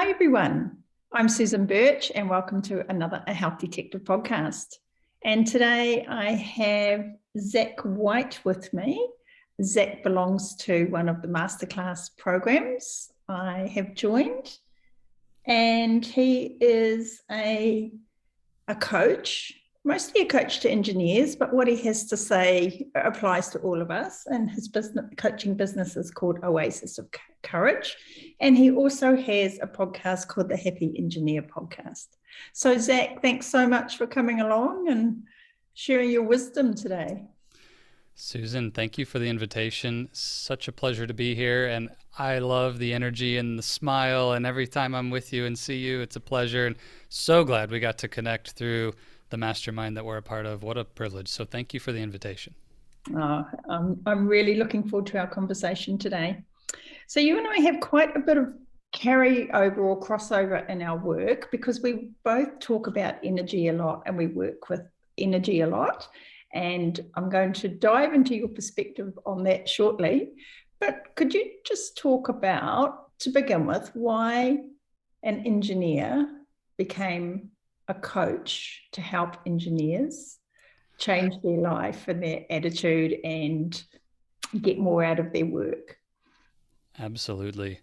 Hi, everyone. I'm Susan Birch, and welcome to another A Health Detective podcast. And today I have Zach White with me. Zach belongs to one of the masterclass programs I have joined, and he is a coach, mostly a coach to engineers, but what he has to say applies to all of us. And his coaching business is called Oasis of Courage. And he also has a podcast called the Happy Engineer Podcast. So Zach, thanks so much for coming along and sharing your wisdom today. Susan, thank you for the invitation. Such a pleasure to be here. And I love the energy and the smile. And every time I'm with you and see you, it's a pleasure. And so glad we got to connect through the mastermind that we're a part of. What a privilege. So thank you for the invitation. I'm really looking forward to our conversation today. So you and I have quite a bit of carryover or crossover in our work because we both talk about energy a lot and we work with energy a lot. And I'm going to dive into your perspective on that shortly. But could you just talk about, to begin with, why an engineer became a coach to help engineers change their life and their attitude and get more out of their work? Absolutely.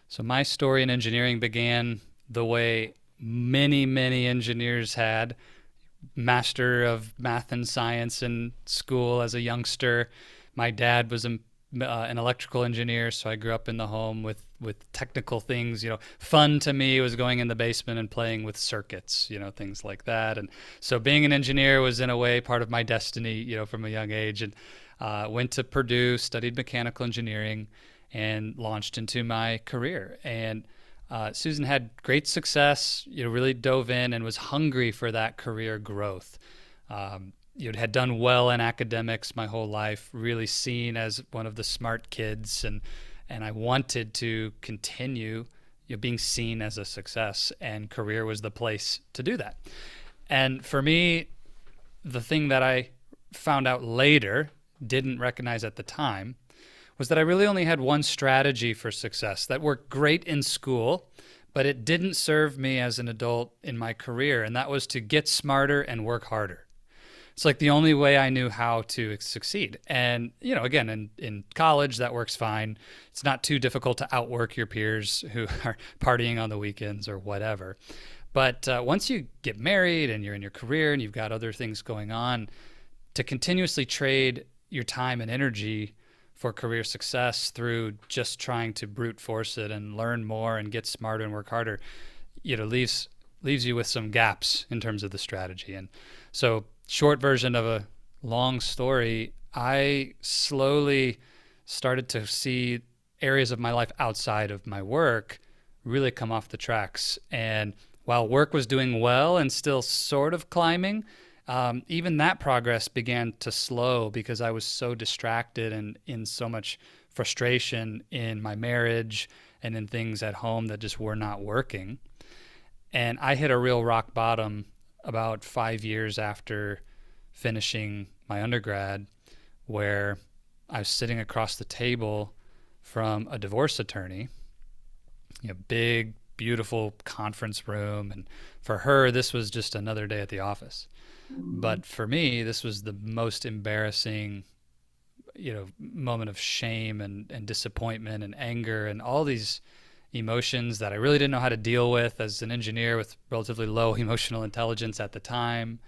So my story in engineering began the way many engineers had. Master of math and science in school as a youngster. My dad was an electrical engineer, so I grew up in the home with technical things. Fun to me was going in the basement and playing with circuits, things like that. And so being an engineer was in a way part of my destiny, from a young age. And went to Purdue, studied mechanical engineering, and launched into my career. And Susan had great success, really dove in and was hungry for that career growth. Had done well in academics my whole life, really seen as one of the smart kids, and I wanted to continue being seen as a success, and career was the place to do that. And for me, the thing that I found out later, didn't recognize at the time, was that I really only had one strategy for success that worked great in school, but it didn't serve me as an adult in my career, and that was to get smarter and work harder. It's like the only way I knew how to succeed. And, again, in college, that works fine. It's not too difficult to outwork your peers who are partying on the weekends or whatever. But once you get married and you're in your career and you've got other things going on, to continuously trade your time and energy for career success through just trying to brute force it and learn more and get smarter and work harder, leaves you with some gaps in terms of the strategy. And so, short version of a long story, I slowly started to see areas of my life outside of my work really come off the tracks. And while work was doing well and still sort of climbing, even that progress began to slow because I was so distracted and in so much frustration in my marriage and in things at home that just were not working. And I hit a real rock bottom about 5 years after finishing my undergrad, where I was sitting across the table from a divorce attorney, big, beautiful conference room. And for her, this was just another day at the office. But for me, this was the most embarrassing, moment of shame and disappointment and anger and all these emotions that I really didn't know how to deal with as an engineer with relatively low emotional intelligence at the time,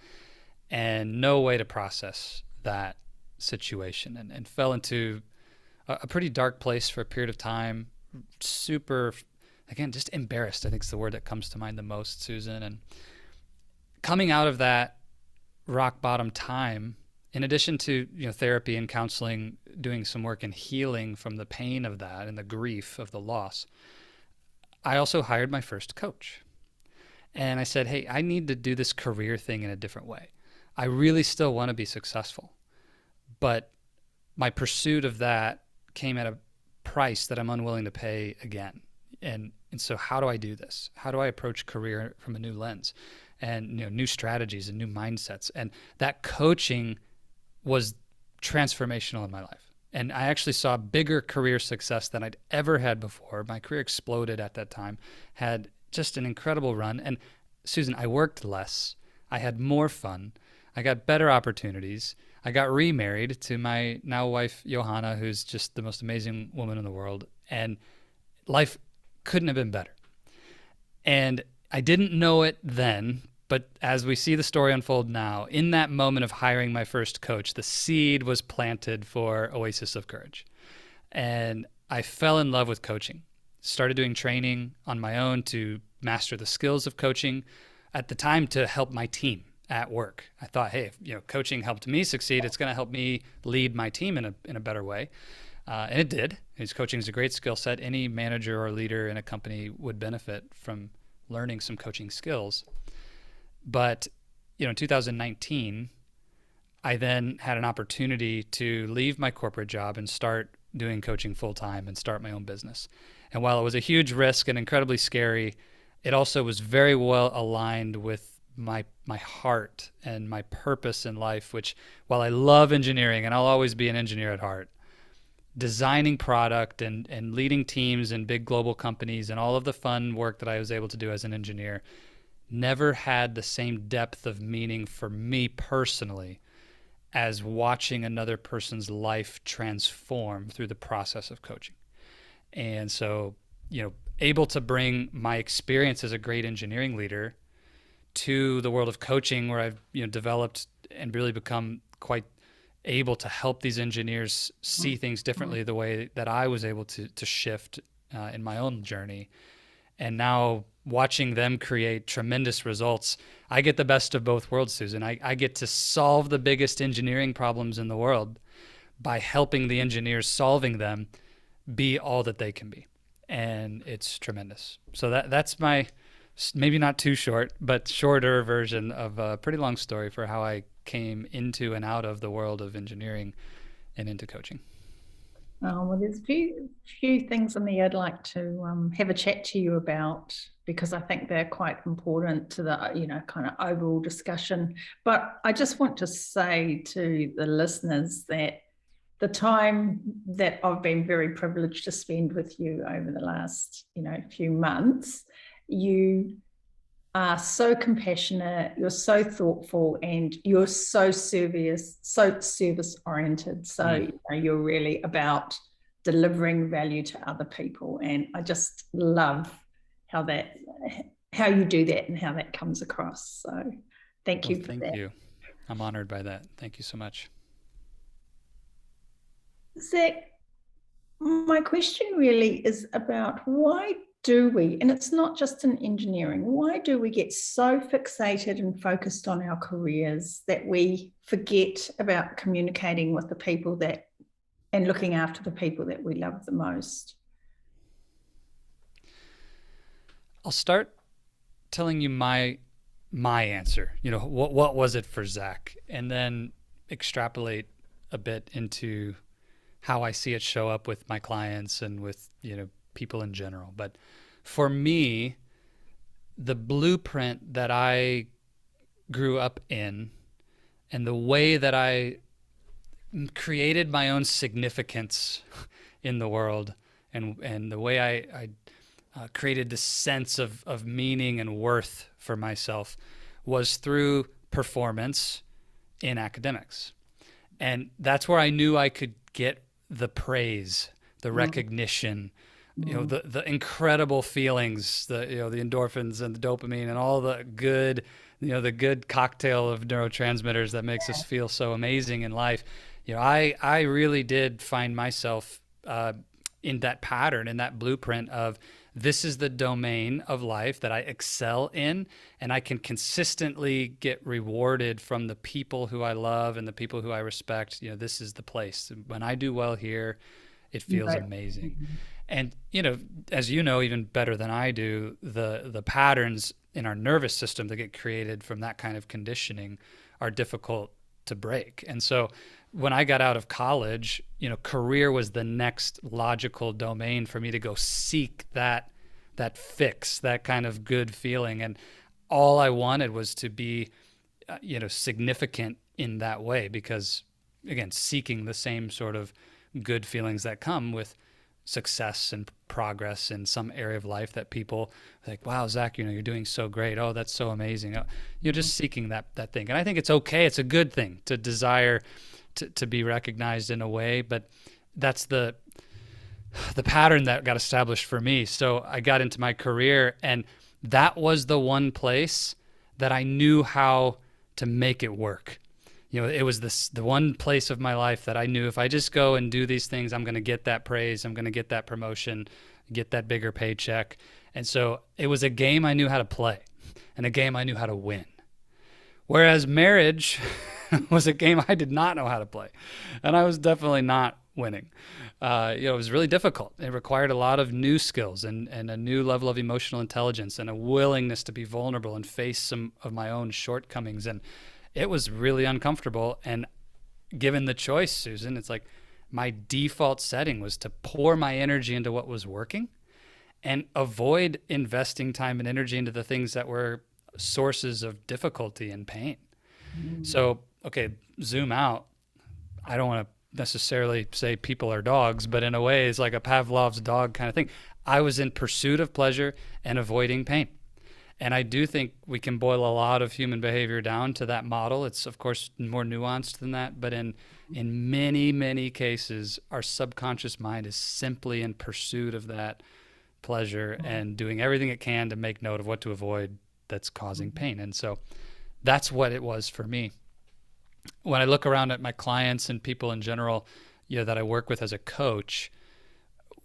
and no way to process that situation, and fell into a pretty dark place for a period of time. Super, again, just embarrassed, I think is the word that comes to mind the most, Susan. And coming out of that rock bottom time, in addition to therapy and counseling, doing some work in healing from the pain of that and the grief of the loss, I also hired my first coach. And I said, hey, I need to do this career thing in a different way. I really still want to be successful, but my pursuit of that came at a price that I'm unwilling to pay again. And so how do I do this? How do I approach career from a new lens? And new strategies and new mindsets. And that coaching was transformational in my life. And I actually saw bigger career success than I'd ever had before. My career exploded at that time, had just an incredible run. And Susan, I worked less. I had more fun. I got better opportunities. I got remarried to my now wife, Johanna, who's just the most amazing woman in the world. And life couldn't have been better. And I didn't know it then, but as we see the story unfold now, in that moment of hiring my first coach, the seed was planted for Oasis of Courage. And I fell in love with coaching. Started doing training on my own to master the skills of coaching, at the time to help my team at work. I thought, hey, if, coaching helped me succeed, it's going to help me lead my team in a better way. And it did. His coaching is a great skill set. Any manager or leader in a company would benefit from learning some coaching skills. But, in 2019, I then had an opportunity to leave my corporate job and start doing coaching full time and start my own business. And while it was a huge risk and incredibly scary, it also was very well aligned with my heart and my purpose in life, which, while I love engineering and I'll always be an engineer at heart, designing product and leading teams in big global companies and all of the fun work that I was able to do as an engineer never had the same depth of meaning for me personally as watching another person's life transform through the process of coaching. And so, able to bring my experience as a great engineering leader to the world of coaching, where I've developed and really become quite able to help these engineers see things differently, the way that I was able to shift in my own journey. And now watching them create tremendous results, I get the best of both worlds, Susan. I get to solve the biggest engineering problems in the world by helping the engineers solving them be all that they can be. And it's tremendous. So that's my, maybe not too short, but shorter version of a pretty long story for how I came into and out of the world of engineering and into coaching. Well, there's a few things in there I'd like to have a chat to you about, because I think they're quite important to the kind of overall discussion. But I just want to say to the listeners that the time that I've been very privileged to spend with you over the last few months, you are so compassionate, you're so thoughtful, and you're so service oriented. So you're really about delivering value to other people, and I just love how you do that and how that comes across. So thank you for that. Thank you. I'm honored by that. Thank you so much. Zach, my question really is about why do we, and it's not just in engineering, why do we get so fixated and focused on our careers that we forget about communicating with the people and looking after the people that we love the most? I'll start telling you my answer. What was it for Zach, and then extrapolate a bit into how I see it show up with my clients and with people in general. But for me, the blueprint that I grew up in and the way that I created my own significance in the world, and the way I created this sense of meaning and worth for myself was through performance in academics. And that's where I knew I could get the praise, the recognition, the incredible feelings, the endorphins and the dopamine and all the good, the good cocktail of neurotransmitters that makes us feel so amazing in life. I really did find myself in that pattern, in that blueprint of, this is the domain of life that I excel in, and I can consistently get rewarded from the people who I love and the people who I respect. This is the place. When I do well here, it feels amazing. And, as you know, even better than I do, the patterns in our nervous system that get created from that kind of conditioning are difficult to break. And so when I got out of college, career was the next logical domain for me to go seek that fix, that kind of good feeling. And all I wanted was to be, significant in that way, because, again, seeking the same sort of good feelings that come with success and progress in some area of life that people are like, wow, Zach, you're doing so great. Oh, that's so amazing. You're just seeking that thing. And I think it's okay. It's a good thing to desire to be recognized in a way, but that's the pattern that got established for me. So I got into my career, and that was the one place that I knew how to make it work. It was the one place of my life that I knew if I just go and do these things, I'm going to get that praise, I'm going to get that promotion, get that bigger paycheck. And so it was a game I knew how to play and a game I knew how to win. Whereas marriage was a game I did not know how to play, and I was definitely not winning. It was really difficult. It required a lot of new skills and a new level of emotional intelligence and a willingness to be vulnerable and face some of my own shortcomings. And it was really uncomfortable. And given the choice, Susan, it's like my default setting was to pour my energy into what was working and avoid investing time and energy into the things that were sources of difficulty and pain. So, okay, zoom out. I don't want to necessarily say people are dogs, but in a way it's like a Pavlov's dog kind of thing. I was in pursuit of pleasure and avoiding pain. And I do think we can boil a lot of human behavior down to that model. It's of course more nuanced than that, but in many, many cases, our subconscious mind is simply in pursuit of that pleasure and doing everything it can to make note of what to avoid that's causing pain. And so that's what it was for me. When I look around at my clients and people in general, that I work with as a coach,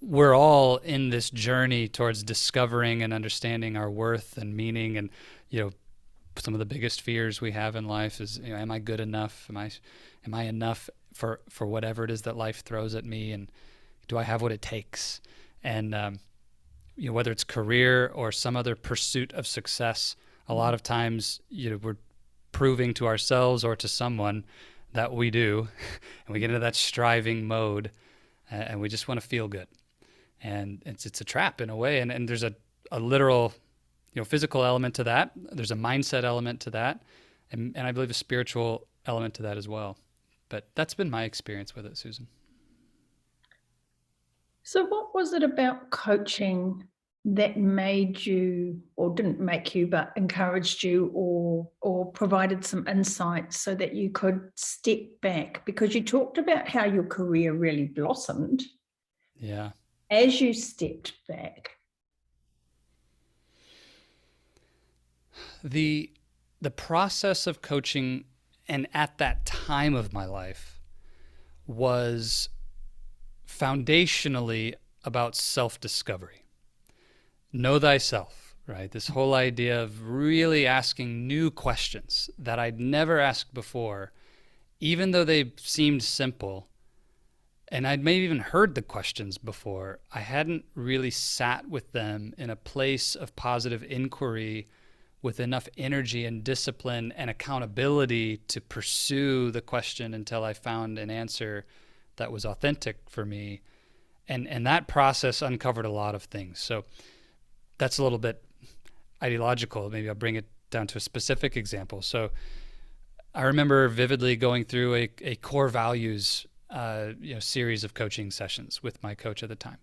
we're all in this journey towards discovering and understanding our worth and meaning. And, some of the biggest fears we have in life is, am I good enough? Am I enough for whatever it is that life throws at me? And do I have what it takes? And, whether it's career or some other pursuit of success, a lot of times, we're proving to ourselves or to someone that we do, and we get into that striving mode, and we just want to feel good. And it's a trap in a way. And there's a literal, physical element to that. There's a mindset element to that. And I believe a spiritual element to that as well. But that's been my experience with it, Susan. So what was it about coaching that made you, or didn't make you, but encouraged you or provided some insights so that you could step back? Because you talked about how your career really blossomed. Yeah. As you stepped back. The process of coaching, and at that time of my life, was foundationally about self-discovery. Know thyself, right? This whole idea of really asking new questions that I'd never asked before, even though they seemed simple. And I'd maybe even heard the questions before. I hadn't really sat with them in a place of positive inquiry with enough energy and discipline and accountability to pursue the question until I found an answer that was authentic for me. And that process uncovered a lot of things. So that's a little bit ideological. Maybe I'll bring it down to a specific example. So I remember vividly going through a core values series of coaching sessions with my coach at the time.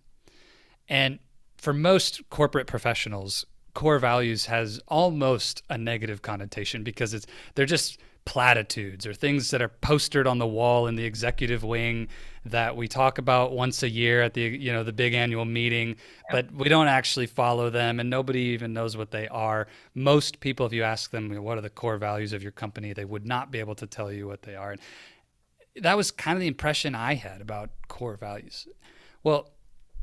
And for most corporate professionals, core values has almost a negative connotation because they're just platitudes or things that are postered on the wall in the executive wing that we talk about once a year at the big annual meeting, but we don't actually follow them and nobody even knows what they are. Most people, if you ask them, what are the core values of your company, they would not be able to tell you what they are. And that was kind of the impression I had about core values. Well,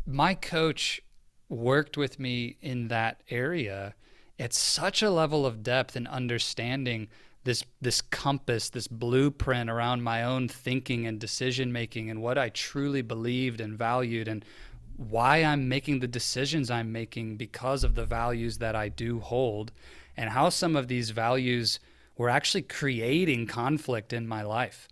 my coach worked with me in that area at such a level of depth and understanding this compass, this blueprint around my own thinking and decision making and what I truly believed and valued and why I'm making the decisions I'm making because of the values that I do hold, and how some of these values were actually creating conflict in my life.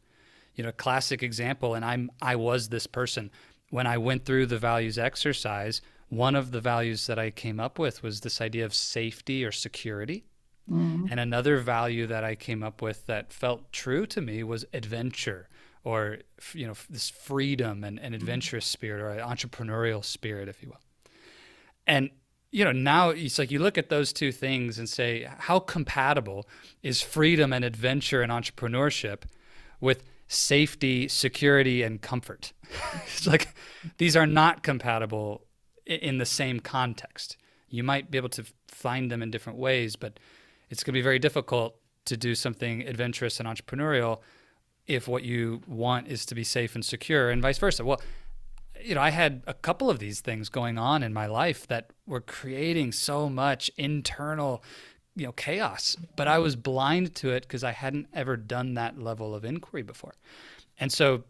Classic example, and I was this person. When I went through the values exercise, one of the values that I came up with was this idea of safety or security. Mm-hmm. And another value that I came up with that felt true to me was adventure or, this freedom and adventurous spirit, or an entrepreneurial spirit, if you will. And, now it's like you look at those two things and say, how compatible is freedom and adventure and entrepreneurship with safety, security, and comfort? It's like these are not compatible in the same context. You might be able to find them in different ways, but it's going to be very difficult to do something adventurous and entrepreneurial if what you want is to be safe and secure, and vice versa. Well, I had a couple of these things going on in my life that were creating so much internal, chaos, but I was blind to it because I hadn't ever done that level of inquiry before. And so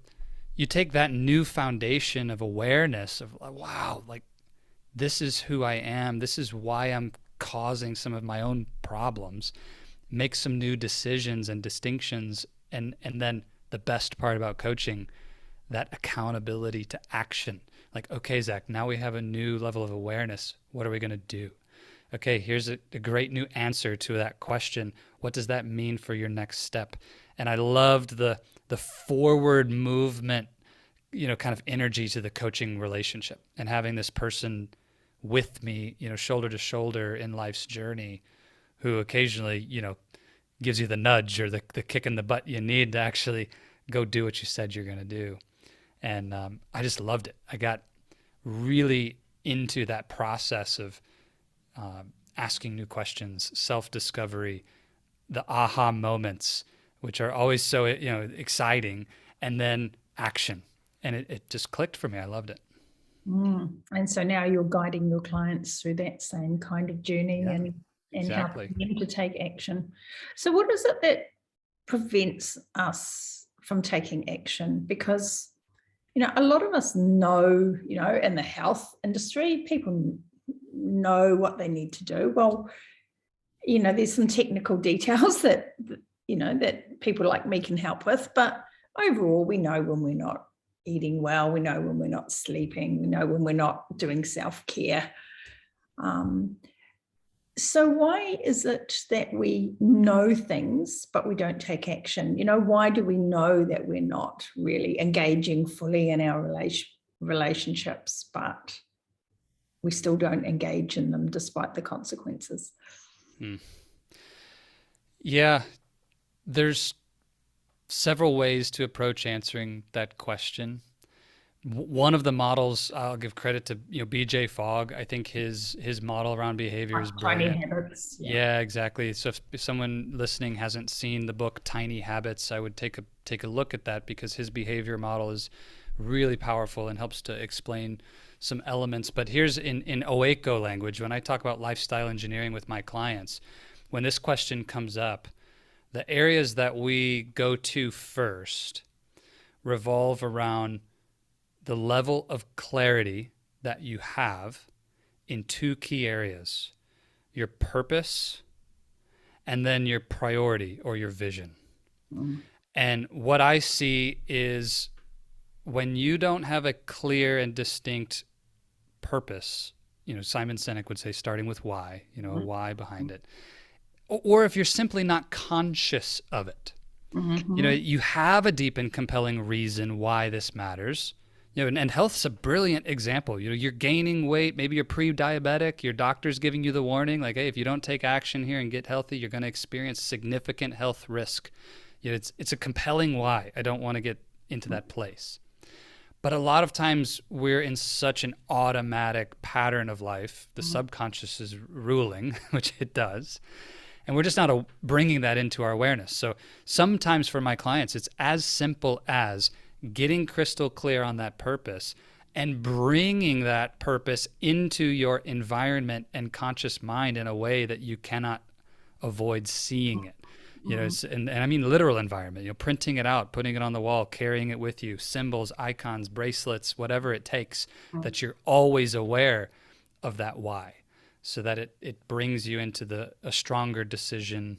you take that new foundation of awareness of, wow, like this is who I am. This is why I'm causing some of my own problems. Make some new decisions and distinctions. And then the best part about coaching, that accountability to action. Like, okay, Zach, now we have a new level of awareness. What are we going to do? Okay, here's a great new answer to that question. What does that mean for your next step? And I loved the forward movement, kind of energy to the coaching relationship, and having this person with me, shoulder to shoulder in life's journey, who occasionally, gives you the nudge or the kick in the butt you need to actually go do what you said you're going to do. And I just loved it. I got really into that process of asking new questions, self-discovery, the aha moments, which are always so exciting, and then action. And it just clicked for me. I loved it. And so now you're guiding your clients through that same kind of journey, and exactly. helping them to take action. So what is it that prevents us from taking action? Because a lot of us know, in the health industry, people know what they need to do. Well, there's some technical details that people like me can help with, but overall we know when we're not eating well, we know when we're not sleeping, we know when we're not doing self-care. So why is it that we know things but we don't take action? Why do we know that we're not really engaging fully in our relationships, but we still don't engage in them despite the consequences? Yeah, there's several ways to approach answering that question. One of the models, I'll give credit to BJ Fogg. I think his model around behavior is brilliant. Tiny habits. Yeah, exactly. So if someone listening hasn't seen the book Tiny Habits, I would take a look at that, because his behavior model is really powerful and helps to explain some elements. But here's in OACO language, when I talk about lifestyle engineering with my clients, when this question comes up, the areas that we go to first revolve around the level of clarity that you have in two key areas: your purpose and then your priority or your vision. And what I see is when you don't have a clear and distinct purpose, Simon Sinek would say starting with why, a why behind it, or if you're simply not conscious of it, you have a deep and compelling reason why this matters. And health's a brilliant example. You're gaining weight, maybe you're pre-diabetic, your doctor's giving you the warning, like, hey, if you don't take action here and get healthy, you're going to experience significant health risk. It's a compelling why. I don't want to get into that place. But a lot of times we're in such an automatic pattern of life. The subconscious is ruling, which it does. And we're just not bringing that into our awareness. So sometimes for my clients, it's as simple as getting crystal clear on that purpose and bringing that purpose into your environment and conscious mind in a way that you cannot avoid seeing it. And I mean literal environment, printing it out, putting it on the wall, carrying it with you, symbols, icons, bracelets, whatever it takes, that you're always aware of that why, so that it brings you into a stronger decision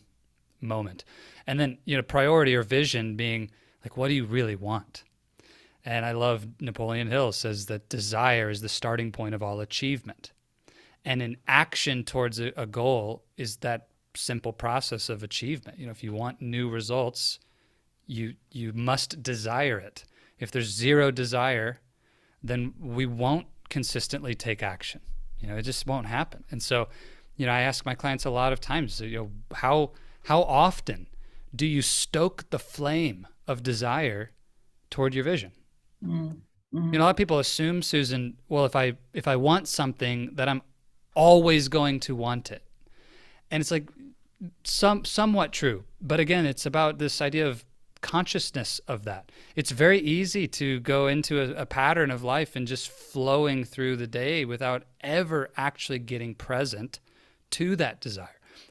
moment. And then, priority or vision being like, what do you really want? And I love Napoleon Hill says that desire is the starting point of all achievement. And an action towards a goal is that simple process of achievement. If you want new results, you must desire it. If there's zero desire, then we won't consistently take action. It just won't happen. And so, I ask my clients a lot of times, how often do you stoke the flame of desire toward your vision? Mm-hmm. A lot of people assume, Susan, well, if I want something, that I'm always going to want it. And it's like somewhat true. But again, it's about this idea of consciousness of that. It's very easy to go into a pattern of life and just flowing through the day without ever actually getting present to that desire.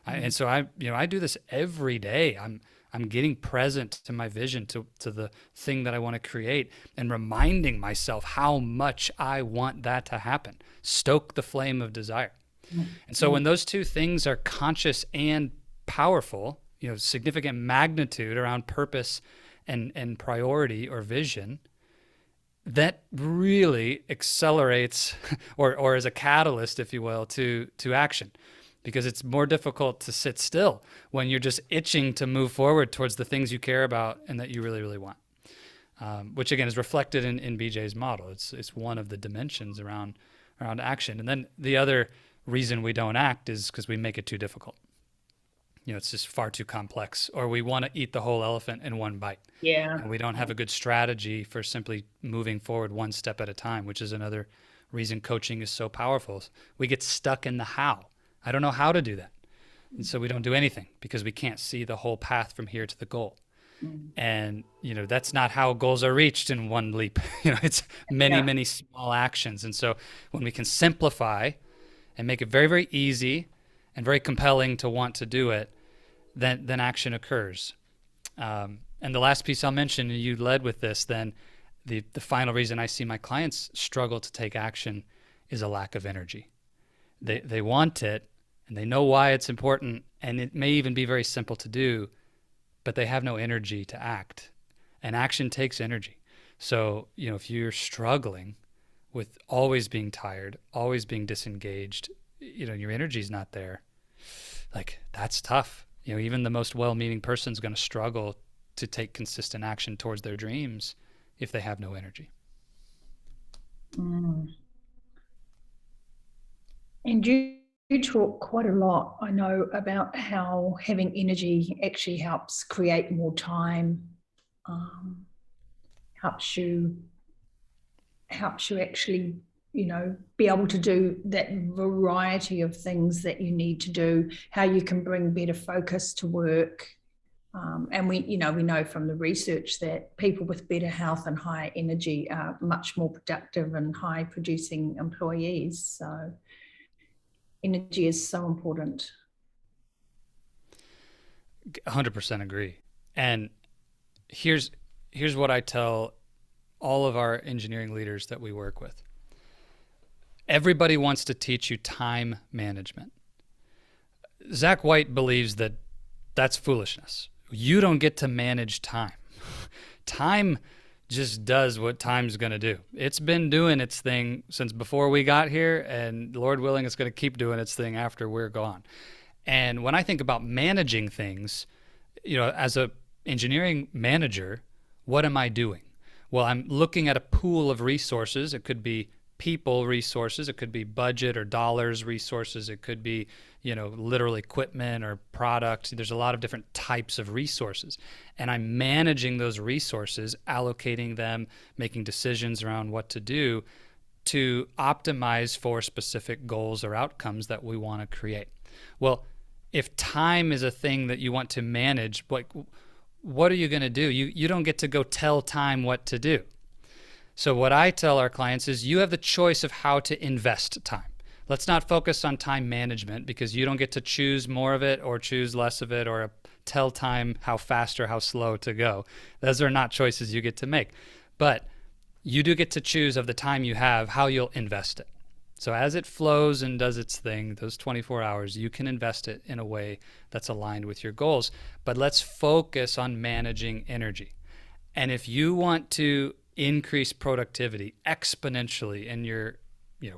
And so I do this every day. I'm getting present to my vision, to the thing that I want to create, and reminding myself how much I want that to happen. Stoke the flame of desire. And so when those two things are conscious and powerful, significant magnitude around purpose and priority or vision, that really accelerates or is a catalyst, if you will, to action. Because it's more difficult to sit still when you're just itching to move forward towards the things you care about and that you really, really want. Which again is reflected in BJ's model. It's one of the dimensions around action. And then the other reason we don't act is because we make it too difficult. It's just far too complex, or we want to eat the whole elephant in one bite. Yeah. And we don't have a good strategy for simply moving forward one step at a time, which is another reason coaching is so powerful. We get stuck in the how. I don't know how to do that. And so we don't do anything because we can't see the whole path from here to the goal. And, that's not how goals are reached in one leap. It's many small actions. And so when we can simplify and make it very, very easy and very compelling to want to do it, then action occurs. And the last piece I'll mention, and you led with this, then the final reason I see my clients struggle to take action is a lack of energy. They want it, and they know why it's important, and it may even be very simple to do, but they have no energy to act. And action takes energy. So, if you're struggling with always being tired, always being disengaged, your energy's not there, like, that's tough. Even the most well-meaning person's going to struggle to take consistent action towards their dreams if they have no energy. And you talk quite a lot, I know, about how having energy actually helps create more time, helps you actually, be able to do that variety of things that you need to do, how you can bring better focus to work. And we know from the research that people with better health and high energy are much more productive and high producing employees. So energy is so important. 100% agree. And here's what I tell all of our engineering leaders that we work with. Everybody wants to teach you time management. Zach White believes that that's foolishness. You don't get to manage time. Time just does what time's going to do. It's been doing its thing since before we got here, and Lord willing, it's going to keep doing its thing after we're gone. And when I think about managing things, as a engineering manager, what am I doing? Well, I'm looking at a pool of resources. It could be people resources. It could be budget or dollars resources. It could be, literal equipment or product. There's a lot of different types of resources. And I'm managing those resources, allocating them, making decisions around what to do to optimize for specific goals or outcomes that we want to create. Well, if time is a thing that you want to manage, what are you going to do? You don't get to go tell time what to do. So what I tell our clients is you have the choice of how to invest time. Let's not focus on time management because you don't get to choose more of it or choose less of it or tell time how fast or how slow to go. Those are not choices you get to make. But you do get to choose of the time you have how you'll invest it. So as it flows and does its thing, those 24 hours, you can invest it in a way that's aligned with your goals. But let's focus on managing energy. And if you want to increase productivity exponentially in your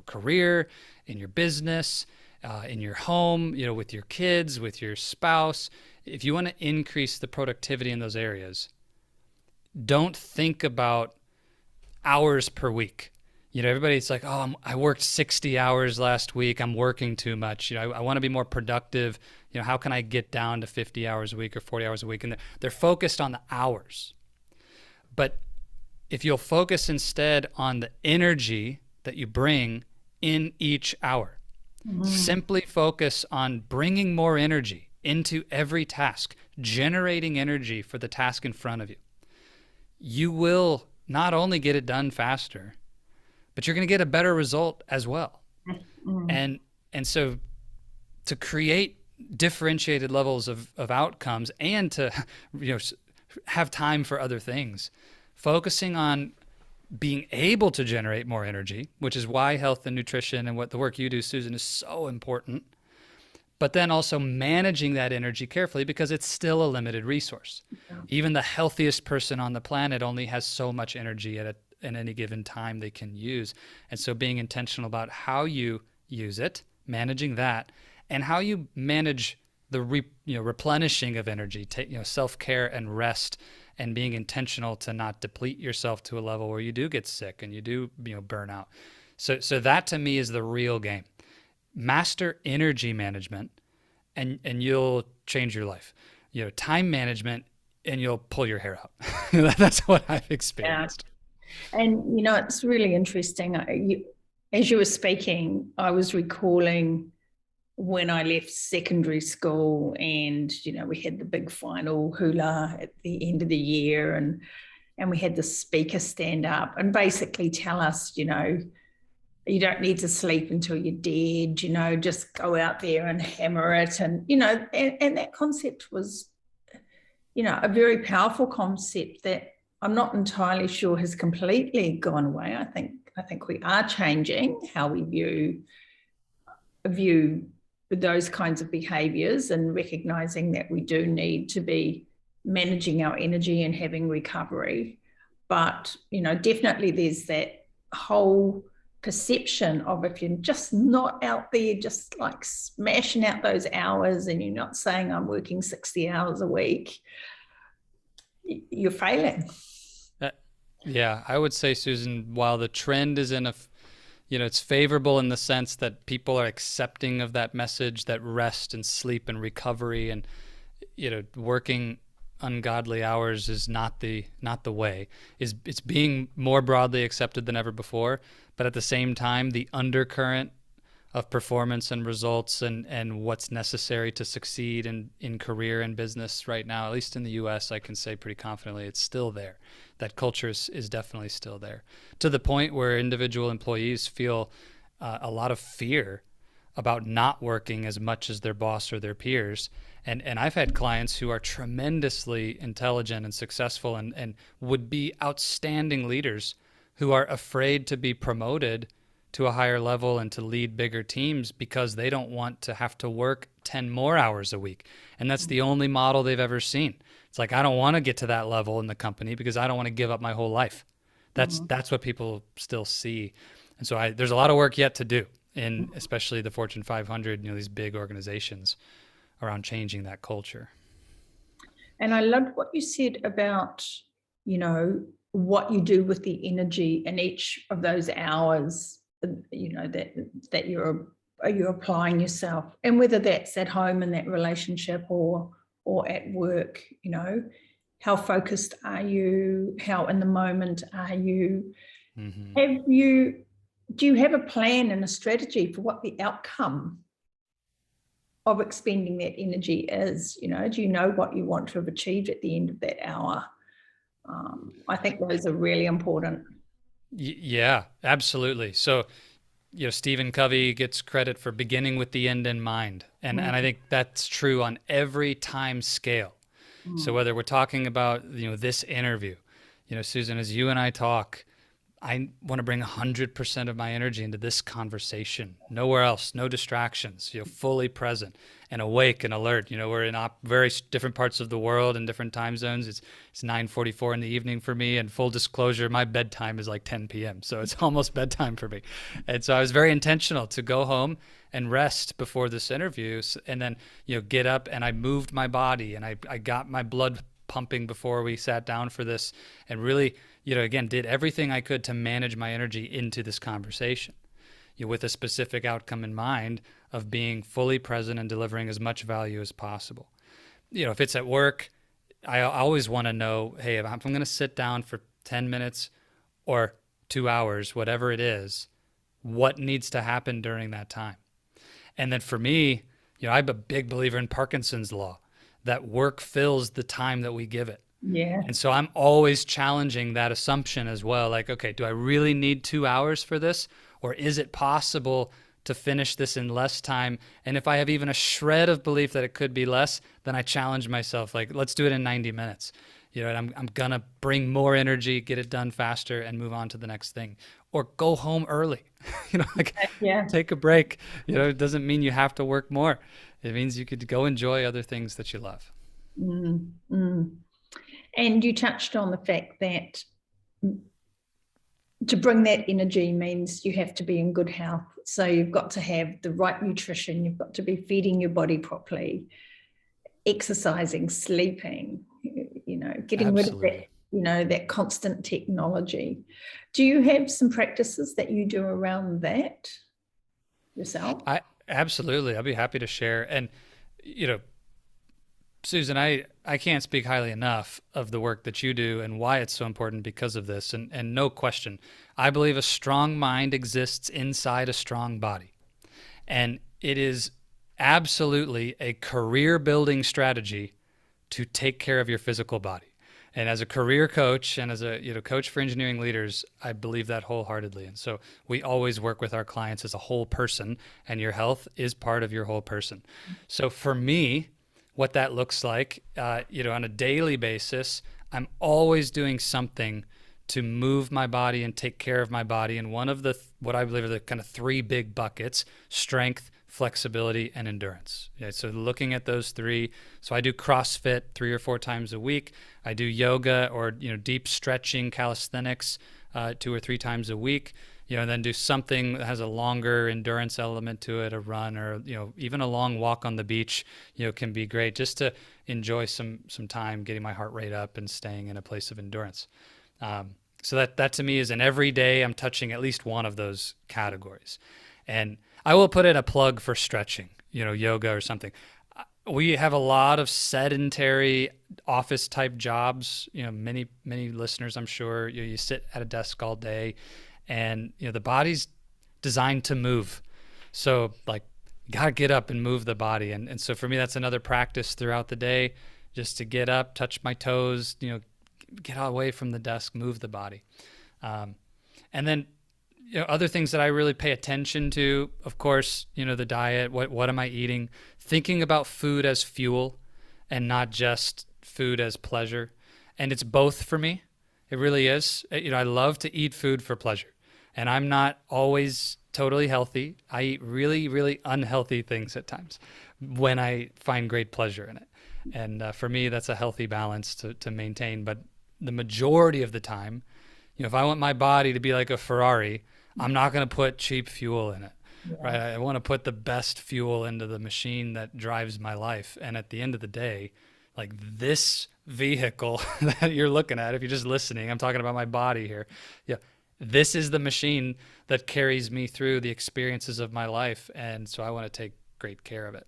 career, in your business, in your home, with your kids, with your spouse, if you want to increase the productivity in those areas, don't think about hours per week. Everybody's like, oh, I worked 60 hours last week. I'm working too much. I want to be more productive. How can I get down to 50 hours a week or 40 hours a week? And they're focused on the hours. But if you'll focus instead on the energy that you bring in each hour, simply focus on bringing more energy into every task, generating energy for the task in front of you, you will not only get it done faster, but you're going to get a better result as well. And so to create differentiated levels of outcomes and to have time for other things, focusing on being able to generate more energy, which is why health and nutrition and what the work you do, Susan, is so important. But then also managing that energy carefully, because it's still a limited resource. Yeah. Even the healthiest person on the planet only has so much energy at any given time they can use. And so being intentional about how you use it, managing that, and how you manage the replenishing of energy, self-care and rest, and being intentional to not deplete yourself to a level where you do get sick and you do burn out. So that to me is the real game. Master energy management and you'll change your life. Time management and you'll pull your hair out. That's what I've experienced. Yeah. And it's really interesting. As you were speaking, I was recalling when I left secondary school, and we had the big final hula at the end of the year, and we had the speaker stand up and basically tell us, you don't need to sleep until you're dead, just go out there and hammer it. And, and that concept was, a very powerful concept that I'm not entirely sure has completely gone away. I think we are changing how we view those kinds of behaviors, and recognizing that we do need to be managing our energy and having recovery. But, definitely there's that whole perception of, if you're just not out there just like smashing out those hours, and you're not saying I'm working 60 hours a week, you're failing. Yeah, I would say, Susan, while the trend is it's favorable in the sense that people are accepting of that message, that rest and sleep and recovery and, working ungodly hours is not the way. It's being more broadly accepted than ever before. But at the same time, the undercurrent of performance and results and what's necessary to succeed in career and business right now, at least in the US, I can say pretty confidently, it's still there. That culture is definitely still there, to the point where individual employees feel a lot of fear about not working as much as their boss or their peers. And I've had clients who are tremendously intelligent and successful and would be outstanding leaders who are afraid to be promoted to a higher level and to lead bigger teams because they don't want to have to work 10 more hours a week. And that's the only model they've ever seen. It's like, I don't want to get to that level in the company because I don't want to give up my whole life. That's what people still see. And so there's a lot of work yet to do in especially the Fortune 500, these big organizations around changing that culture. And I loved what you said about, what you do with the energy in each of those hours, that you're applying yourself, and whether that's at home in that relationship or at work, how focused are you? How in the moment are you? Mm-hmm. Do you have a plan and a strategy for what the outcome of expending that energy is? Do you know what you want to have achieved at the end of that hour? I think those are really important. Yeah, absolutely. So, Stephen Covey gets credit for beginning with the end in mind. And I think that's true on every time scale. So whether we're talking about, this interview, Susan, as you and I talk, I want to bring 100% of my energy into this conversation, nowhere else, no distractions, fully present and awake and alert. We're in very different parts of the world and different time zones. It's 9:44 in the evening for me, and full disclosure, my bedtime is like 10 p.m. So it's almost bedtime for me. And so I was very intentional to go home and rest before this interview, and then, get up, and I moved my body, and I got my blood pumping before we sat down for this, and really, again, did everything I could to manage my energy into this conversation, with a specific outcome in mind of being fully present and delivering as much value as possible. If it's at work, I always want to know, hey, if I'm going to sit down for 10 minutes or 2 hours, whatever it is, what needs to happen during that time? And then for me, I'm a big believer in Parkinson's law, that work fills the time that we give it. Yeah. And so I'm always challenging that assumption as well. Like, okay, do I really need 2 hours for this? Or is it possible to finish this in less time? And if I have even a shred of belief that it could be less, then I challenge myself, like, let's do it in 90 minutes. And I'm going to bring more energy, get it done faster, and move on to the next thing. Or go home early, take a break. It doesn't mean you have to work more. It means you could go enjoy other things that you love. Mm-hmm. And you touched on the fact that to bring that energy means you have to be in good health. So you've got to have the right nutrition. You've got to be feeding your body properly, exercising, sleeping, getting rid of that, that constant technology. Do you have some practices that you do around that yourself? Absolutely. I'll be happy to share. And, Susan, I can't speak highly enough of the work that you do and why it's so important because of this. And no question, I believe a strong mind exists inside a strong body. And it is absolutely a career building strategy to take care of your physical body. And as a career coach and as a coach for engineering leaders, I believe that wholeheartedly. And so we always work with our clients as a whole person, and your health is part of your whole person. So for me, what that looks like, on a daily basis, I'm always doing something to move my body and take care of my body. And one of what I believe are the kind of three big buckets: strength, flexibility, and endurance. So looking at those three. So I do CrossFit 3 or 4 times a week. I do yoga or deep stretching, calisthenics 2 or 3 times a week. And then do something that has a longer endurance element to it, a run, or even a long walk on the beach. Can be great just to enjoy some time getting my heart rate up and staying in a place of endurance. So that to me is an every day I'm touching at least one of those categories. And I will put in a plug for stretching, yoga or something. We have a lot of sedentary office type jobs. Many listeners, I'm sure, you sit at a desk all day, and the body's designed to move. So like, you gotta get up and move the body. And so for me, that's another practice throughout the day, just to get up, touch my toes, get away from the desk, move the body. And then other things that I really pay attention to, of course, the diet, what am I eating? Thinking about food as fuel and not just food as pleasure. And it's both for me. It really is. I love to eat food for pleasure. And I'm not always totally healthy. I eat really, really unhealthy things at times when I find great pleasure in it. And for me, that's a healthy balance to maintain. But the majority of the time, if I want my body to be like a Ferrari, I'm not going to put cheap fuel in it, right? I want to put the best fuel into the machine that drives my life. And at the end of the day, like this vehicle that you're looking at, if you're just listening, I'm talking about my body here. Yeah. This is the machine that carries me through the experiences of my life. And so I want to take great care of it.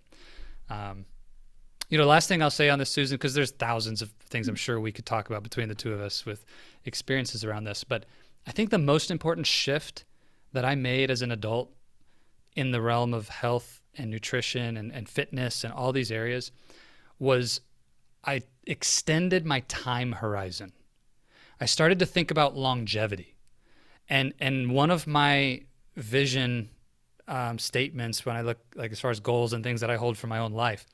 Last thing I'll say on this, Susan, because there's thousands of things I'm sure we could talk about between the two of us with experiences around this. But I think the most important shift that I made as an adult in the realm of health and nutrition and fitness and all these areas was I extended my time horizon. I started to think about longevity. And one of my vision statements when I look like as far as goals and things that I hold for my own life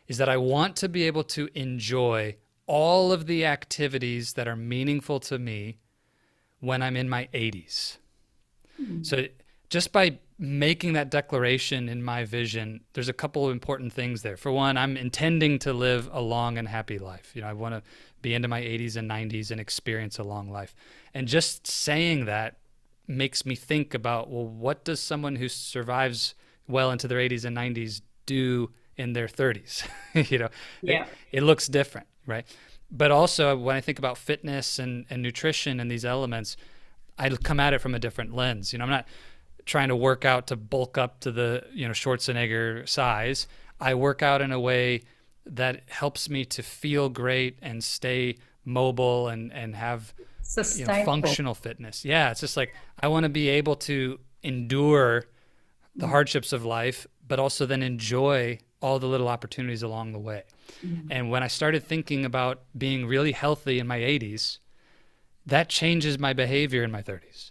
is that I want to be able to enjoy all of the activities that are meaningful to me when I'm in my 80s. Mm-hmm. So just by making that declaration in my vision, there's a couple of important things there. For one, I'm intending to live a long and happy life. I want to be into my 80s and 90s and experience a long life. And just saying that makes me think about, well, what does someone who survives well into their 80s and 90s do in their 30s? It looks different, right? But also when I think about fitness and nutrition and these elements, I come at it from a different lens. I'm not trying to work out to bulk up to the, Schwarzenegger size. I work out in a way that helps me to feel great and stay mobile and have, Sustainable. functional fitness. Yeah. It's just like, I want to be able to endure the hardships of life, but also then enjoy all the little opportunities along the way. And when I started thinking about being really healthy in my 80s, that changes my behavior in my 30s.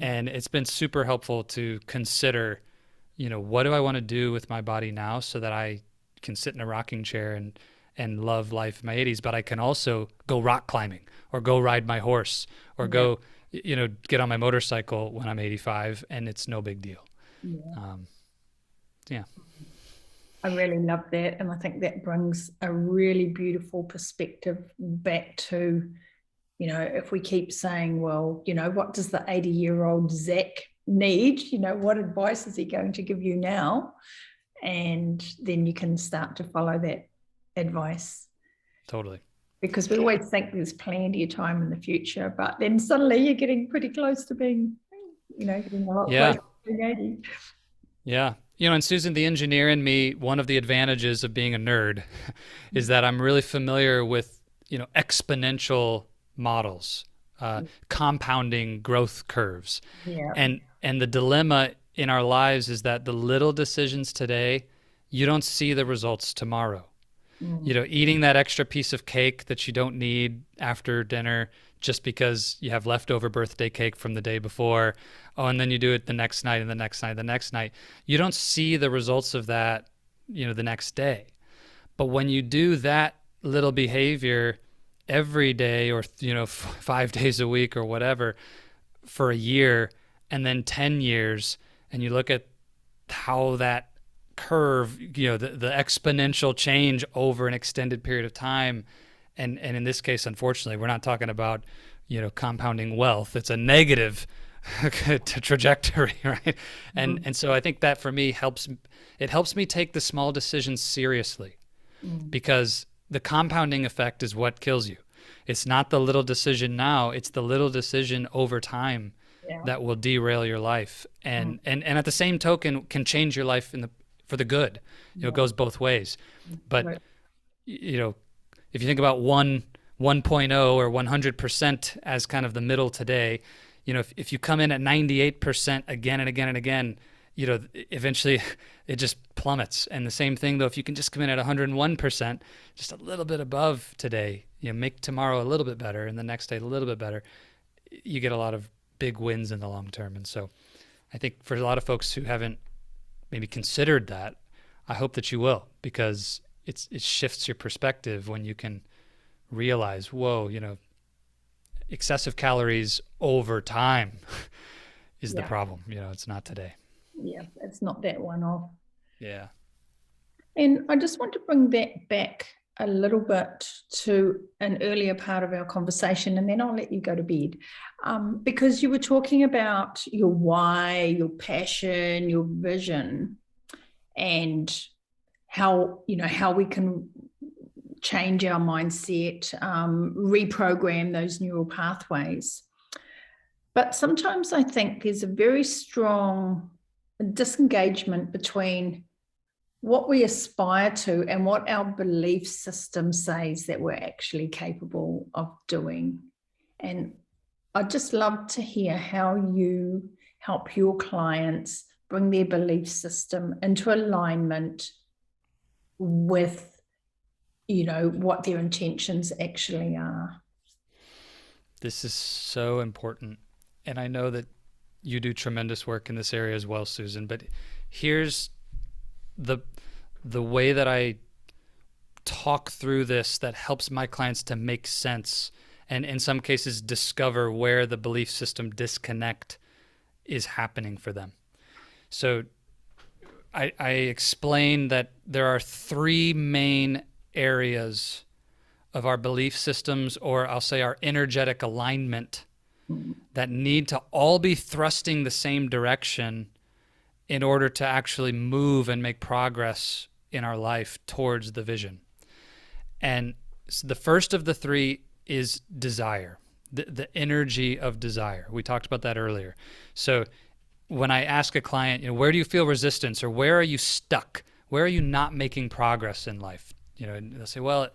And it's been super helpful to consider, what do I want to do with my body now so that I can sit in a rocking chair and love life in my 80s, but I can also go rock climbing or go ride my horse or go, get on my motorcycle when I'm 85, and it's no big deal. Yeah. I really love that. And I think that brings a really beautiful perspective back to, if we keep saying, well, what does the 80-year-old Zach need? What advice is he going to give you now? And then you can start to follow that advice. Totally. Because we always think there's plenty of time in the future, but then suddenly you're getting pretty close to being, getting a lot closer to being 80. Yeah. And Susan, the engineer in me, one of the advantages of being a nerd is that I'm really familiar with, exponential models, compounding growth curves. Yeah. And the dilemma in our lives is that the little decisions today, you don't see the results tomorrow. Eating that extra piece of cake that you don't need after dinner just because you have leftover birthday cake from the day before. Oh, and then you do it the next night and the next night, the next night. You don't see the results of that, the next day. But when you do that little behavior every day or, 5 days a week or whatever for a year and then 10 years, and you look at how that curve, the exponential change over an extended period of time. And in this case, unfortunately, we're not talking about, compounding wealth. It's a negative trajectory, right? And so I think that for me helps me take the small decisions seriously, because the compounding effect is what kills you. It's not the little decision now, it's the little decision over time that will derail your life. And at the same token can change your life for the good. It goes both ways. But if you think about 1.0 or 100% as kind of the middle today, if you come in at 98% again and again and again, eventually it just plummets. And the same thing though, if you can just come in at 101%, just a little bit above today, make tomorrow a little bit better and the next day a little bit better, you get a lot of big wins in the long term. And so I think for a lot of folks who haven't maybe considered that, I hope that you will, because it shifts your perspective when you can realize, whoa, excessive calories over time is the problem. It's not today. Yeah, it's not that one-off. Yeah. And I just want to bring that back a little bit to an earlier part of our conversation, and then I'll let you go to bed. Because you were talking about your why, your passion, your vision, and how we can change our mindset, reprogram those neural pathways. But sometimes I think there's a very strong disengagement between what we aspire to and what our belief system says that we're actually capable of doing. And I'd just love to hear how you help your clients bring their belief system into alignment with, what their intentions actually are. This is so important. And I know that you do tremendous work in this area as well, Susan, but here's the way that I talk through this that helps my clients to make sense and in some cases discover where the belief system disconnect is happening for them. So I explain that there are 3 main areas of our belief systems, or I'll say our energetic alignment, that need to all be thrusting the same direction in order to actually move and make progress in our life towards the vision. And the first of the three is desire, the energy of desire. We talked about that earlier. So when I ask a client, where do you feel resistance, or where are you stuck? Where are you not making progress in life? And they'll say, well,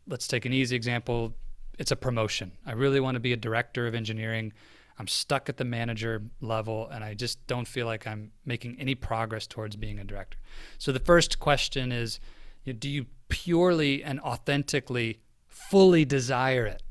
let's take an easy example. It's a promotion. I really want to be a director of engineering. I'm stuck at the manager level, and I just don't feel like I'm making any progress towards being a director. So the first question is, do you purely and authentically, fully desire it?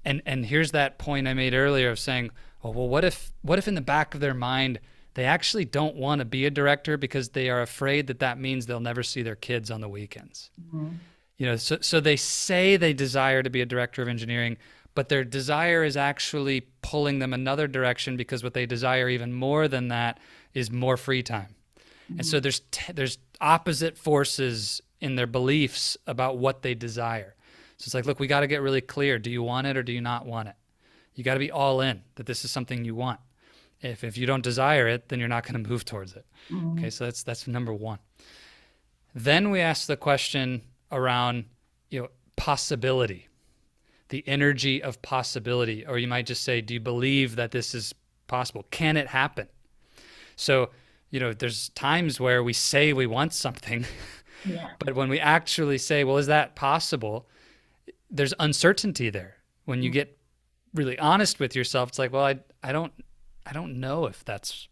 And here's that point I made earlier of saying, well, what if in the back of their mind they actually don't want to be a director because they are afraid that means they'll never see their kids on the weekends. Mm-hmm. So they say they desire to be a director of engineering, but their desire is actually pulling them another direction, because what they desire even more than that is more free time. Mm-hmm. And so there's opposite forces in their beliefs about what they desire. So it's like, look, we got to get really clear. Do you want it or do you not want it? You got to be all in that this is something you want. If you don't desire it, then you're not going to move towards it. Mm-hmm. Okay, so that's number one. Then we ask the question around possibility, the energy of possibility, or you might just say, do you believe that this is possible? Can it happen? So there's times where we say we want something, yeah. But when we actually say, well, is that possible? There's uncertainty there. When you get really honest with yourself, it's like, well, I don't know if that's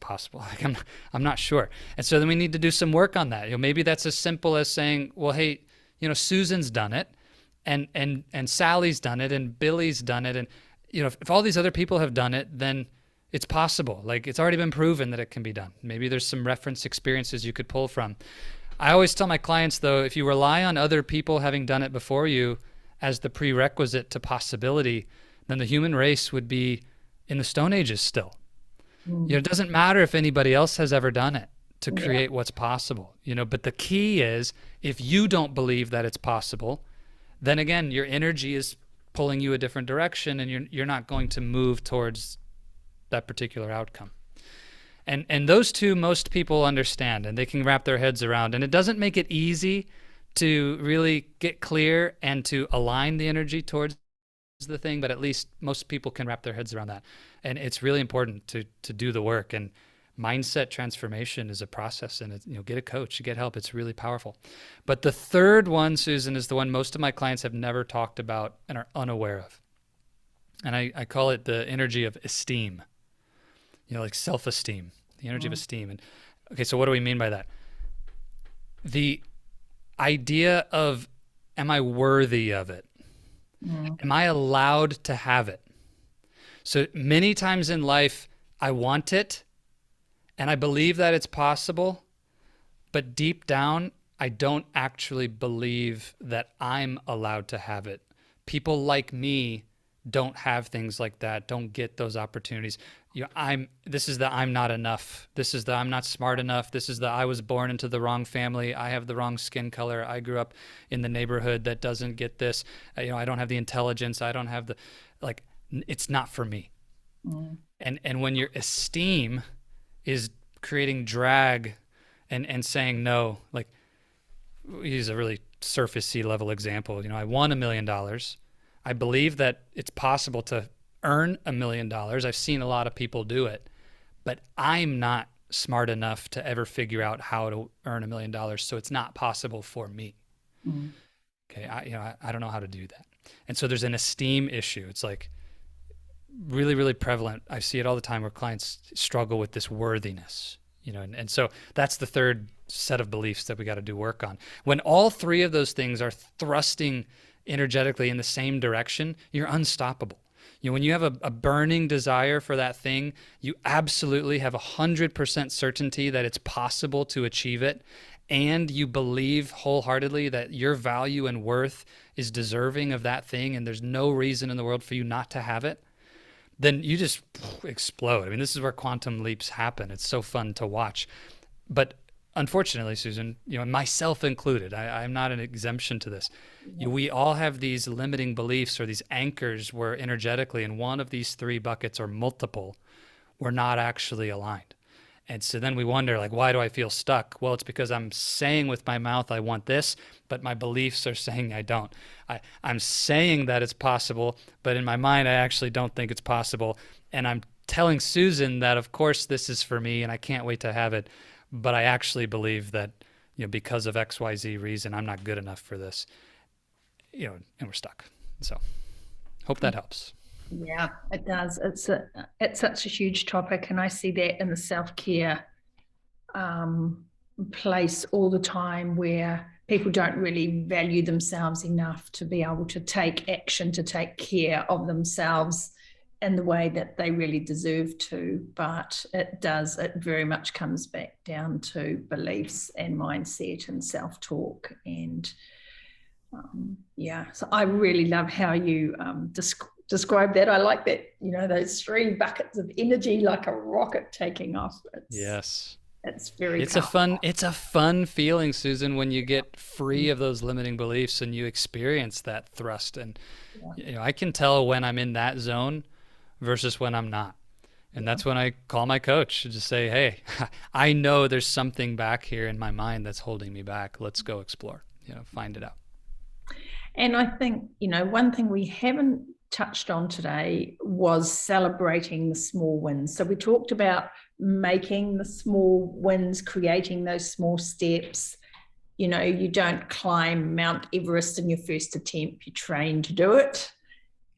possible. Like I'm not sure. And so then we need to do some work on that. Maybe that's as simple as saying, well, hey, Susan's done it, and Sally's done it, and Billy's done it, and if all these other people have done it, then it's possible. Like, it's already been proven that it can be done. Maybe there's some reference experiences you could pull from. I always tell my clients, though, if you rely on other people having done it before you as the prerequisite to possibility, then the human race would be in the Stone Ages still. It doesn't matter if anybody else has ever done it to create what's possible. But the key is, if you don't believe that it's possible, then again, your energy is pulling you a different direction, and you're not going to move towards that particular outcome. And those two, most people understand, and they can wrap their heads around. And it doesn't make it easy to really get clear and to align the energy towards the thing, but at least most people can wrap their heads around that. And it's really important to do the work. And mindset transformation is a process, and get a coach, get help. It's really powerful. But the third one, Susan, is the one most of my clients have never talked about and are unaware of. And I call it the energy of esteem, like self-esteem, the energy of esteem. And okay, so what do we mean by that? The idea of, am I worthy of it? Am I allowed to have it? So many times in life, I want it, and I believe that it's possible, but deep down, I don't actually believe that I'm allowed to have it. People like me don't have things like that, don't get those opportunities. This is the I'm not enough. This is the I'm not smart enough. This is the I was born into the wrong family. I have the wrong skin color. I grew up in the neighborhood that doesn't get this. I don't have the intelligence. I don't have the, it's not for me. And when your esteem is creating drag and saying no, like, we use a really surfacey level example. I won $1 million. I believe that it's possible to earn $1 million. I've seen a lot of people do it, but I'm not smart enough to ever figure out how to earn $1 million. So it's not possible for me. Okay. I don't know how to do that. And so there's an esteem issue. It's like really, really prevalent. I see it all the time where clients struggle with this worthiness, and so that's the third set of beliefs that we got to do work on. When all three of those things are thrusting energetically in the same direction, you're unstoppable. When you have a burning desire for that thing, you absolutely have 100% certainty that it's possible to achieve it, and you believe wholeheartedly that your value and worth is deserving of that thing, and there's no reason in the world for you not to have it, then you just explode. I mean, this is where quantum leaps happen. It's so fun to watch. But unfortunately, Susan, myself included, I'm not an exemption to this. We all have these limiting beliefs or these anchors where energetically in one of these three buckets or multiple, we're not actually aligned. And so then we wonder, like, why do I feel stuck? Well, it's because I'm saying with my mouth I want this, but my beliefs are saying I don't. I'm saying that it's possible, but in my mind I actually don't think it's possible. And I'm telling Susan that of course this is for me and I can't wait to have it, but I actually believe that, because of XYZ reason, I'm not good enough for this, and we're stuck. So hope that helps. Yeah, it does. It's such a huge topic, and I see that in the self-care place all the time, where people don't really value themselves enough to be able to take action, to take care of themselves in the way that they really deserve to. But it very much comes back down to beliefs and mindset and self-talk. And so I really love how you describe that. I like that, those 3 buckets of energy, like a rocket taking off. Yes. It's very it's a fun feeling, Susan, when you get free of those limiting beliefs and you experience that thrust. And I can tell when I'm in that zone versus when I'm not. And that's when I call my coach to just say, hey, I know there's something back here in my mind that's holding me back. Let's go explore, find it out. And I think, one thing we haven't touched on today was celebrating the small wins. So we talked about making the small wins, creating those small steps. You don't climb Mount Everest in your first attempt, you train to do it.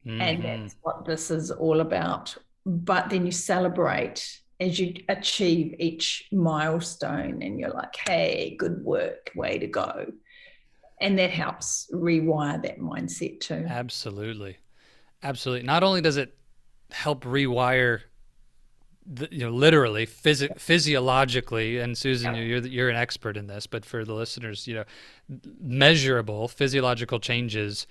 Mm-hmm. And that's what this is all about. But then you celebrate as you achieve each milestone and you're like, hey, good work, way to go. And that helps rewire that mindset too. Absolutely. Absolutely. Not only does it help rewire, literally, physiologically, and Susan, you're an expert in this, but for the listeners, measurable physiological changes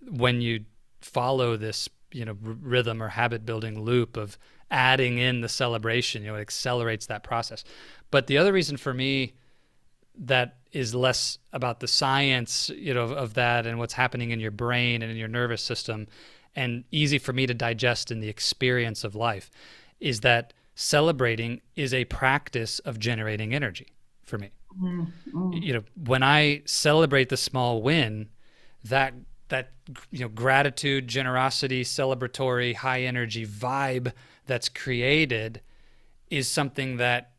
when you follow this, rhythm or habit building loop of adding in the celebration, it accelerates that process. But the other reason for me that is less about the science, of that and what's happening in your brain and in your nervous system, and easy for me to digest in the experience of life, is that celebrating is a practice of generating energy for me. Mm-hmm. When I celebrate the small win, that gratitude, generosity, celebratory, high energy vibe that's created is something that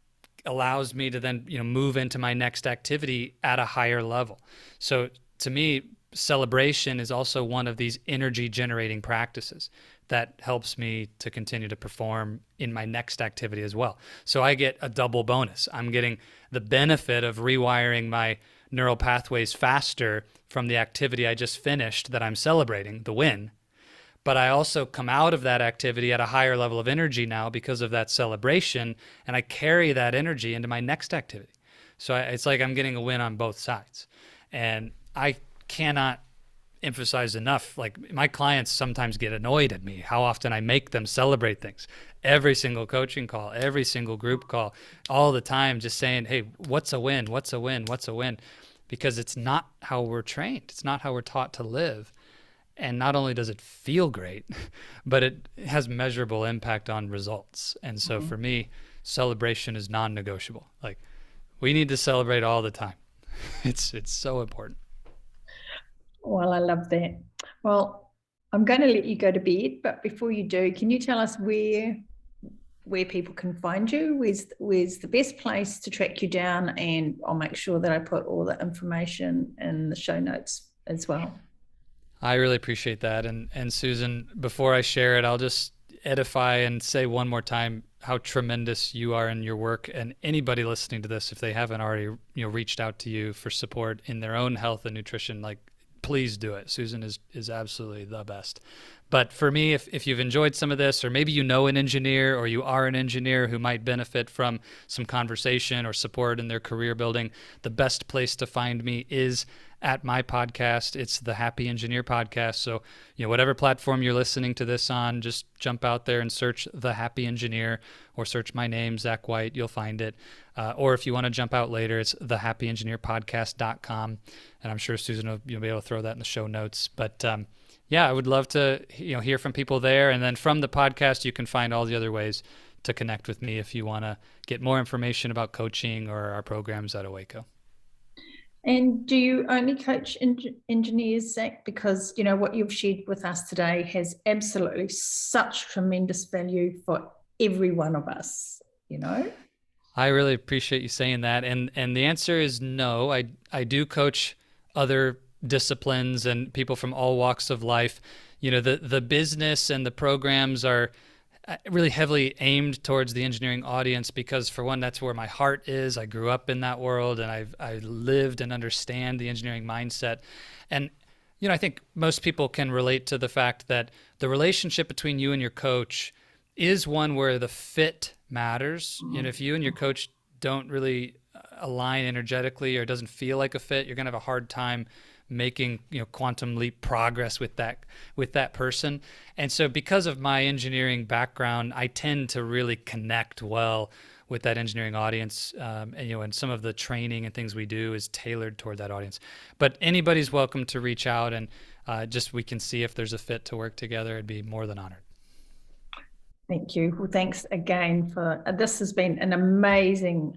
allows me to then move into my next activity at a higher level. So to me, celebration is also one of these energy generating practices that helps me to continue to perform in my next activity as well. So I get a double bonus. I'm getting the benefit of rewiring my neural pathways faster from the activity I just finished that I'm celebrating, the win. But I also come out of that activity at a higher level of energy now because of that celebration, and I carry that energy into my next activity. So it's like I'm getting a win on both sides. And I cannot emphasize enough, like my clients sometimes get annoyed at me how often I make them celebrate things. Every single coaching call, every single group call, all the time, just saying, hey, what's a win? What's a win? What's a win? Because it's not how we're trained. It's not how we're taught to live. And not only does it feel great, but it has measurable impact on results. And so for me, celebration is non-negotiable. Like, we need to celebrate all the time. It's so important. Well, I love that. Well, I'm going to let you go to bed, but before you do, can you tell us where people can find you? Where's the best place to track you down? And I'll make sure that I put all the information in the show notes as well. I really appreciate that. And Susan, before I share it, I'll just edify and say one more time how tremendous you are in your work. And anybody listening to this, if they haven't already reached out to you for support in their own health and nutrition, like, please do it. Susan is absolutely the best. But for me, if you've enjoyed some of this, or maybe an engineer or you are an engineer who might benefit from some conversation or support in their career building, the best place to find me is at my podcast. It's the Happy Engineer Podcast. So, whatever platform you're listening to this on, just jump out there and search The Happy Engineer, or search my name, Zach White. You'll find it. Or if you want to jump out later, it's thehappyengineerpodcast.com. And I'm sure Susan will be able to throw that in the show notes. But I would love to hear from people there. And then from the podcast, you can find all the other ways to connect with me if you want to get more information about coaching or our programs at OACO. And do you only coach engineers, Zach? Because, you know, what you've shared with us today has absolutely such tremendous value for every one of us, you know? I really appreciate you saying that. And the answer is no. I do coach other disciplines and people from all walks of life. You know, the business and the programs are really heavily aimed towards the engineering audience because, for one, that's where my heart is. I grew up in that world, and I lived and understand the engineering mindset. And you know, I think most people can relate to the fact that the relationship between you and your coach is one where the fit matters. You know, if you and your coach don't really align energetically, or it doesn't feel like a fit, you're going to have a hard time making, you know, quantum leap progress with that person. And so because of my engineering background, I tend to really connect well with that engineering audience. And, you know, and some of the training and things we do is tailored toward that audience. But anybody's welcome to reach out, and just we can see if there's a fit to work together. I'd be more than honored. Thank you. Well, thanks again for this. Has been an amazing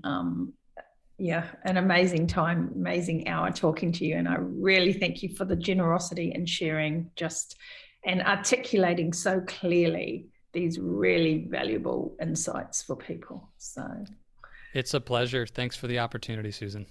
an amazing time, amazing hour talking to you. And I really thank you for the generosity and sharing and articulating so clearly these really valuable insights for people. So it's a pleasure. Thanks for the opportunity, Susan.